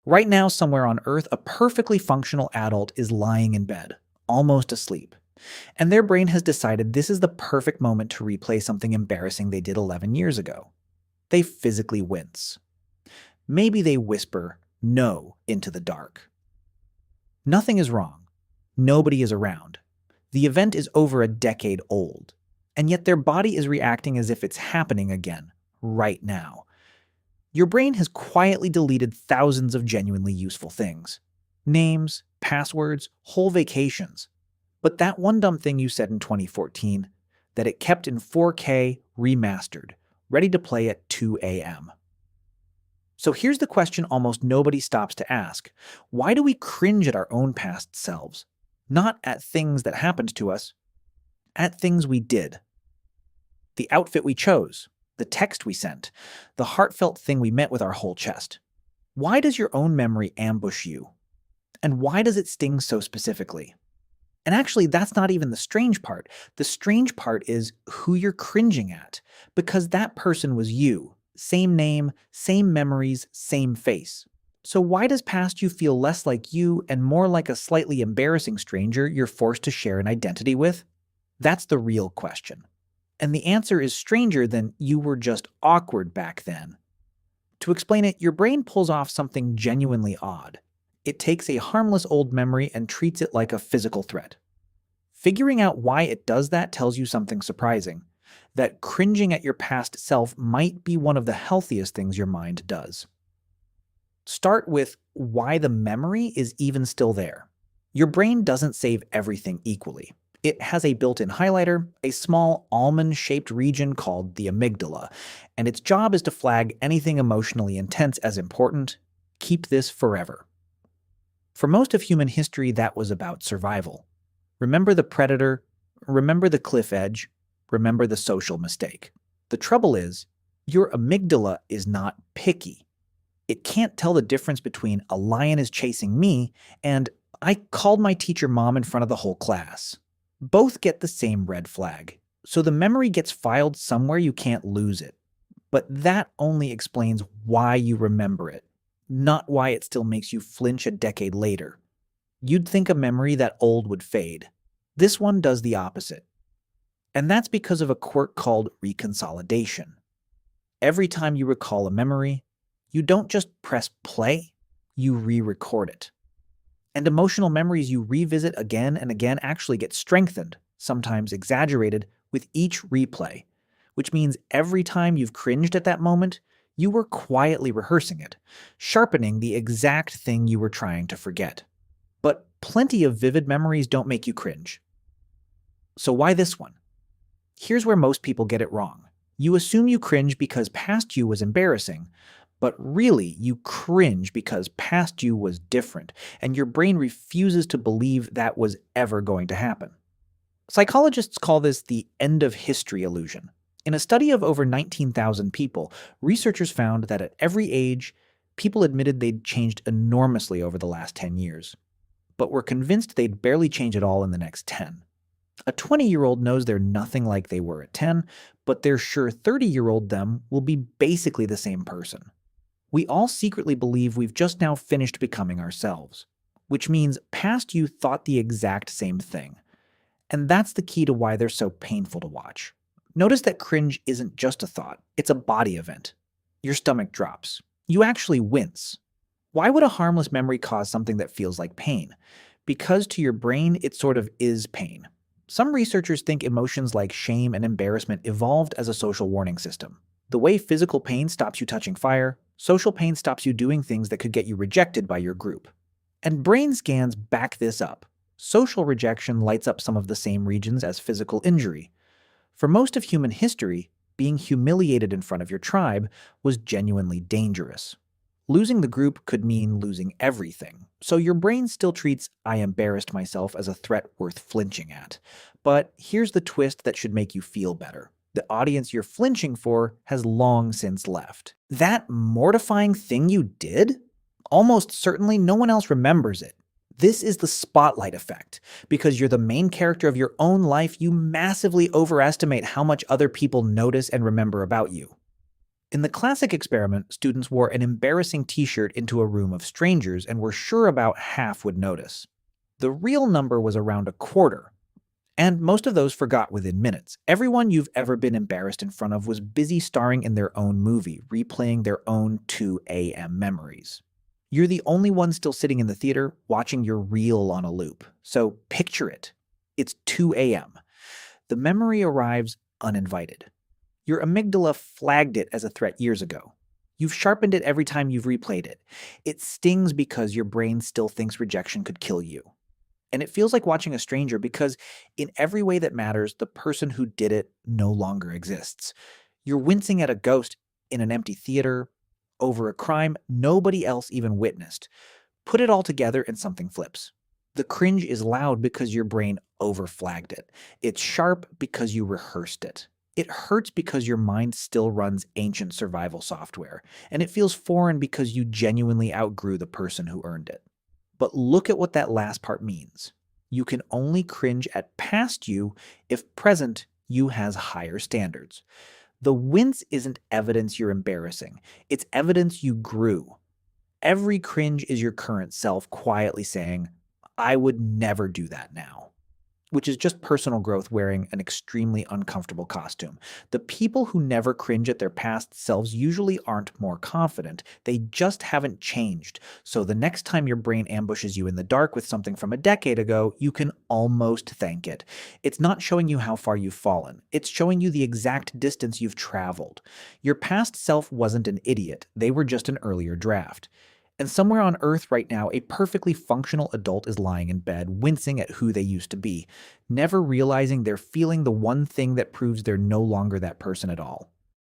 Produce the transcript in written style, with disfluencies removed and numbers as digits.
Right now, somewhere on Earth, a perfectly functional adult is lying in bed, almost asleep. And their brain has decided this is the perfect moment to replay something embarrassing they did 11 years ago. They physically wince. Maybe they whisper no into the dark. Nothing is wrong. Nobody is around. The event is over a decade old. And yet their body is reacting as if it's happening again, right now. Your brain has quietly deleted thousands of genuinely useful things. Names, passwords, whole vacations. But that one dumb thing you said in 2014, that it kept in 4K remastered, ready to play at 2 a.m. So here's the question almost nobody stops to ask. Why do we cringe at our own past selves? Not at things that happened to us, at things we did. The outfit we chose, the text we sent, the heartfelt thing we meant with our whole chest. Why does your own memory ambush you? And why does it sting so specifically? And actually, that's not even the strange part. The strange part is who you're cringing at, because that person was you. Same name, same memories, same face. So why does past you feel less like you and more like a slightly embarrassing stranger you're forced to share an identity with? That's the real question. And the answer is stranger than you were just awkward back then. To explain it, your brain pulls off something genuinely odd. It takes a harmless old memory and treats it like a physical threat. Figuring out why it does that tells you something surprising. That cringing at your past self might be one of the healthiest things your mind does. Start with why the memory is even still there. Your brain doesn't save everything equally. It has a built-in highlighter, a small almond-shaped region called the amygdala, and its job is to flag anything emotionally intense as important. Keep this forever. For most of human history, that was about survival. Remember the predator, remember the cliff edge, remember the social mistake. The trouble is, your amygdala is not picky. It can't tell the difference between a lion is chasing me and I called my teacher mom in front of the whole class. Both get the same red flag, so the memory gets filed somewhere you can't lose it. But that only explains why you remember it, not why it still makes you flinch a decade later. You'd think a memory that old would fade. This one does the opposite. And that's because of a quirk called reconsolidation. Every time you recall a memory, you don't just press play, you re-record it. And emotional memories you revisit again and again actually get strengthened, sometimes exaggerated, with each replay, which means every time you've cringed at that moment, you were quietly rehearsing it, sharpening the exact thing you were trying to forget. But plenty of vivid memories don't make you cringe. So why this one? Here's where most people get it wrong. You assume you cringe because past you was embarrassing, but really you cringe because past you was different, and your brain refuses to believe that was ever going to happen. Psychologists call this the end of history illusion. In a study of over 19,000 people, researchers found that at every age, people admitted they'd changed enormously over the last 10 years, but were convinced they'd barely change at all in the next 10. A 20-year-old knows they're nothing like they were at 10, but they're sure 30-year-old them will be basically the same person. We all secretly believe we've just now finished becoming ourselves, which means past you thought the exact same thing. And that's the key to why they're so painful to watch. Notice that cringe isn't just a thought, it's a body event. Your stomach drops. You actually wince. Why would a harmless memory cause something that feels like pain? Because to your brain, it sort of is pain. Some researchers think emotions like shame and embarrassment evolved as a social warning system. The way physical pain stops you touching fire, social pain stops you doing things that could get you rejected by your group. And brain scans back this up. Social rejection lights up some of the same regions as physical injury. For most of human history, being humiliated in front of your tribe was genuinely dangerous. Losing the group could mean losing everything, so your brain still treats "I embarrassed myself" as a threat worth flinching at. But here's the twist that should make you feel better. The audience you're flinching for has long since left. That mortifying thing you did? Almost certainly no one else remembers it. This is the spotlight effect. Because you're the main character of your own life, you massively overestimate how much other people notice and remember about you. In the classic experiment, students wore an embarrassing t-shirt into a room of strangers and were sure about half would notice. The real number was around a quarter, and most of those forgot within minutes. Everyone you've ever been embarrassed in front of was busy starring in their own movie, replaying their own 2 a.m. memories. You're the only one still sitting in the theater watching your reel on a loop. So picture it. It's 2 a.m. The memory arrives uninvited. Your amygdala flagged it as a threat years ago. You've sharpened it every time you've replayed it. It stings because your brain still thinks rejection could kill you. And it feels like watching a stranger because, in every way that matters, the person who did it no longer exists. You're wincing at a ghost in an empty theater over a crime nobody else even witnessed. Put it all together and something flips. The cringe is loud because your brain overflagged it. It's sharp because you rehearsed it. It hurts because your mind still runs ancient survival software. And it feels foreign because you genuinely outgrew the person who earned it. But look at what that last part means. You can only cringe at past you if present you has higher standards. The wince isn't evidence you're embarrassing. It's evidence you grew. Every cringe is your current self quietly saying, I would never do that now. Which is just personal growth wearing an extremely uncomfortable costume. The people who never cringe at their past selves usually aren't more confident. They just haven't changed. So the next time your brain ambushes you in the dark with something from a decade ago, you can almost thank it. It's not showing you how far you've fallen. It's showing you the exact distance you've traveled. Your past self wasn't an idiot. They were just an earlier draft. And somewhere on Earth right now, a perfectly functional adult is lying in bed, wincing at who they used to be, never realizing they're feeling the one thing that proves they're no longer that person at all.